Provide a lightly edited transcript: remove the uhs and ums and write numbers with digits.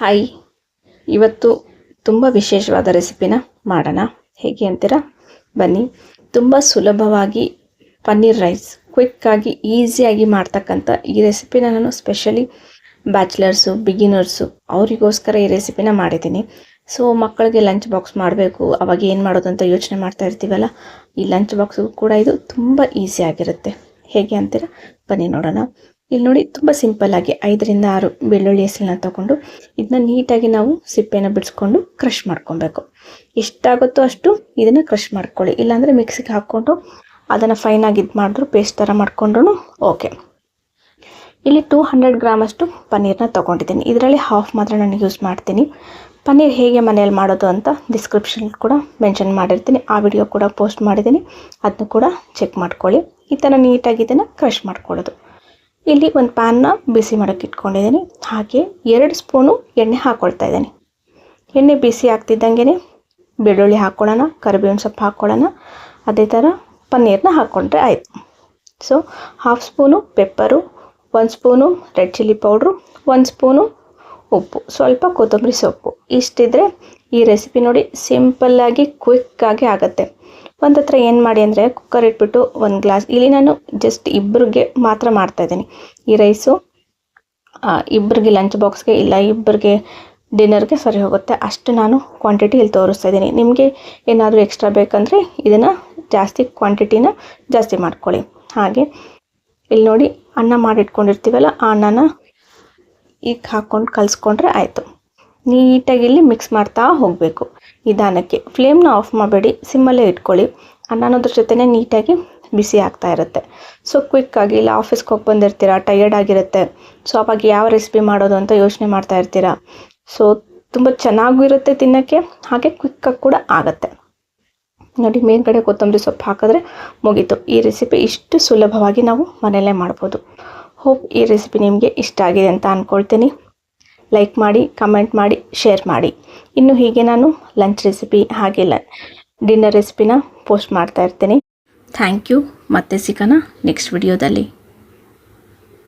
Hi, ಇವತ್ತು ತುಂಬ ವಿಶೇಷವಾದ ರೆಸಿಪಿನ ಮಾಡೋಣ. ಹೇಗೆ ಅಂತೀರಾ? ಬನ್ನಿ. ತುಂಬ ಸುಲಭವಾಗಿ ಪನ್ನೀರ್ ರೈಸ್ ಕ್ವಿಕ್ಕಾಗಿ ಈಸಿಯಾಗಿ ಮಾಡ್ತಕ್ಕಂಥ ಈ ರೆಸಿಪಿನ ನಾನು ಸ್ಪೆಷಲಿ ಬ್ಯಾಚುಲರ್ಸು, ಬಿಗಿನರ್ಸು ಅವರಿಗೋಸ್ಕರ ಈ ರೆಸಿಪಿನ ಮಾಡಿದ್ದೀನಿ. ಸೊ ಮಕ್ಕಳಿಗೆ ಲಂಚ್ ಬಾಕ್ಸ್ ಮಾಡಬೇಕು, ಅವಾಗ ಏನು ಮಾಡೋದು ಅಂತ ಯೋಚನೆ ಮಾಡ್ತಾ ಇರ್ತೀವಲ್ಲ, ಈ ಲಂಚ್ ಬಾಕ್ಸಿಗೂ ಕೂಡ ಇದು ತುಂಬ ಈಸಿಯಾಗಿರುತ್ತೆ. ಹೇಗೆ ಅಂತೀರಾ? ಬನ್ನಿ ನೋಡೋಣ. ಇಲ್ಲಿ ನೋಡಿ, ತುಂಬ ಸಿಂಪಲ್ಲಾಗಿ 5ರಿಂದ 6 ಬೆಳ್ಳುಳ್ಳಿ ಹೆಸರನ್ನ ತೊಗೊಂಡು ಇದನ್ನ ನೀಟಾಗಿ ನಾವು ಸಿಪ್ಪೆನ ಬಿಡಿಸ್ಕೊಂಡು ಕ್ರಷ್ ಮಾಡ್ಕೊಬೇಕು. ಎಷ್ಟಾಗುತ್ತೋ ಅಷ್ಟು ಇದನ್ನು ಕ್ರಷ್ ಮಾಡ್ಕೊಳ್ಳಿ. ಇಲ್ಲಾಂದರೆ ಮಿಕ್ಸಿಗೆ ಹಾಕ್ಕೊಂಡು ಅದನ್ನು ಫೈನಾಗಿ ಇದು ಮಾಡಿದ್ರು ಪೇಸ್ಟ್ ಥರ ಮಾಡ್ಕೊಂಡ್ರು ಓಕೆ. ಇಲ್ಲಿ 200 ಗ್ರಾಮ್ ಅಷ್ಟು ಪನ್ನೀರನ್ನ ತೊಗೊಂಡಿದ್ದೀನಿ. ಇದರಲ್ಲಿ ಹಾಫ್ ಮಾತ್ರ ನಾನು ಯೂಸ್ ಮಾಡ್ತೀನಿ. ಪನ್ನೀರ್ ಹೇಗೆ ಮನೆಯಲ್ಲಿ ಮಾಡೋದು ಅಂತ ಡಿಸ್ಕ್ರಿಪ್ಷನ್ ಕೂಡ ಮೆನ್ಷನ್ ಮಾಡಿರ್ತೀನಿ. ಆ ವಿಡಿಯೋ ಕೂಡ ಪೋಸ್ಟ್ ಮಾಡಿದ್ದೀನಿ, ಅದನ್ನು ಕೂಡ ಚೆಕ್ ಮಾಡ್ಕೊಳ್ಳಿ. ಈ ಥರ ನೀಟಾಗಿ ಇದನ್ನು ಕ್ರಷ್ ಮಾಡ್ಕೊಳ್ಳೋದು. ಇಲ್ಲಿ ಒಂದು ಪ್ಯಾನ್ನ ಬಿಸಿ ಮಾಡೋಕ್ಕೆ ಇಟ್ಕೊಂಡಿದ್ದೀನಿ. ಹಾಗೆ 2 ಸ್ಪೂನು ಎಣ್ಣೆ ಹಾಕ್ಕೊಳ್ತಾ ಇದ್ದೀನಿ. ಎಣ್ಣೆ ಬಿಸಿ ಆಗ್ತಿದ್ದಂಗೆ ಬೆಳ್ಳುಳ್ಳಿ ಹಾಕ್ಕೊಳ್ಳೋಣ, ಕರಿಬೇವಿನ ಸೊಪ್ಪು ಹಾಕ್ಕೊಳ್ಳೋಣ, ಅದೇ ಥರ ಪನ್ನೀರನ್ನ ಹಾಕ್ಕೊಂಡ್ರೆ ಆಯಿತು. So half spoon pepper, 1 spoon red chilli powder, 1 spoon ಉಪ್ಪು, ಸ್ವಲ್ಪ ಕೊತ್ತಂಬರಿ ಸೊಪ್ಪು. ಇಷ್ಟಿದ್ರೆ ಈ ರೆಸಿಪಿ ನೋಡಿ ಸಿಂಪಲ್ಲಾಗಿ ಕ್ವಿಕ್ಕಾಗಿ ಆಗುತ್ತೆ. ಒಂದು ಹತ್ರ ಏನು ಮಾಡಿ ಅಂದರೆ ಕುಕ್ಕರ್ ಇಟ್ಬಿಟ್ಟು 1 ಗ್ಲಾಸ್, ಇಲ್ಲಿ ನಾನು ಜಸ್ಟ್ ಇಬ್ಬರಿಗೆ ಮಾತ್ರ ಮಾಡ್ತಾಯಿದ್ದೀನಿ ಈ ರೈಸು. ಇಬ್ಬರಿಗೆ ಲಂಚ್ ಬಾಕ್ಸ್ಗೆ ಇಲ್ಲ ಇಬ್ಬರಿಗೆ ಡಿನ್ನರ್ಗೆ ಸರಿ ಹೋಗುತ್ತೆ, ಅಷ್ಟು ನಾನು ಕ್ವಾಂಟಿಟಿ ಇಲ್ಲಿ ತೋರಿಸ್ತಾ ಇದ್ದೀನಿ. ನಿಮಗೆ ಏನಾದರೂ ಎಕ್ಸ್ಟ್ರಾ ಬೇಕಂದರೆ ಇದನ್ನು ಜಾಸ್ತಿ ಕ್ವಾಂಟಿಟಿನ ಜಾಸ್ತಿ ಮಾಡ್ಕೊಳ್ಳಿ. ಹಾಗೆ ಇಲ್ಲಿ ನೋಡಿ, ಅನ್ನ ಮಾಡಿಟ್ಕೊಂಡಿರ್ತೀವಲ್ಲ, ಆ ಅನ್ನನ ಈಗ ಹಾಕ್ಕೊಂಡು ಕಲಿಸ್ಕೊಂಡ್ರೆ ಆಯಿತು. ನೀಟಾಗಿ ಇಲ್ಲಿ ಮಿಕ್ಸ್ ಮಾಡ್ತಾ ಹೋಗಬೇಕು ನಿಧಾನಕ್ಕೆ. ಫ್ಲೇಮ್ನ ಆಫ್ ಮಾಡಬೇಡಿ, ಸಿಮ್ಮಲ್ಲೇ ಇಟ್ಕೊಳ್ಳಿ. ಅನ್ನೋದ್ರ ಜೊತೆನೇ ನೀಟಾಗಿ ಬಿಸಿ ಆಗ್ತಾ ಇರುತ್ತೆ. ಸೊ ಕ್ವಿಕ್ಕಾಗಿ ಇಲ್ಲ ಆಫೀಸ್ಗೆ ಹೋಗಿ ಬಂದಿರ್ತೀರ, ಟಯರ್ಡ್ ಆಗಿರುತ್ತೆ, ಸೊ ಅವಾಗ ಯಾವ ರೆಸಿಪಿ ಮಾಡೋದು ಅಂತ ಯೋಚನೆ ಮಾಡ್ತಾ ಇರ್ತೀರ. ಸೊ ತುಂಬ ಚೆನ್ನಾಗೂ ಇರುತ್ತೆ ತಿನ್ನೋಕ್ಕೆ, ಹಾಗೆ ಕ್ವಿಕ್ಕಾಗಿ ಕೂಡ ಆಗುತ್ತೆ. ನೋಡಿ, ಮೇಲ್ಗಡೆ ಕೊತ್ತಂಬರಿ ಸೊಪ್ಪು ಹಾಕಿದ್ರೆ ಮುಗೀತು. ಈ ರೆಸಿಪಿ ಇಷ್ಟು ಸುಲಭವಾಗಿ ನಾವು ಮನೆಯಲ್ಲೇ ಮಾಡ್ಬೋದು. ಹೋಪ್ ಈ ರೆಸಿಪಿ ನಿಮಗೆ ಇಷ್ಟ ಆಗಿದೆ ಅಂತ ಅಂದ್ಕೊಳ್ತೀನಿ. ಲೈಕ್ ಮಾಡಿ, ಕಮೆಂಟ್ ಮಾಡಿ, ಶೇರ್ ಮಾಡಿ. ಇನ್ನು ಹೀಗೆ ನಾನು ಲಂಚ್ ರೆಸಿಪಿ ಹಾಗೆ ಡಿನ್ನರ್ ರೆಸಿಪಿನ ಪೋಸ್ಟ್ ಮಾಡ್ತಾ ಇರ್ತೀನಿ. Thank you. ಮತ್ತೆ ಸಿಗೋಣ ನೆಕ್ಸ್ಟ್ ವಿಡಿಯೋದಲ್ಲಿ.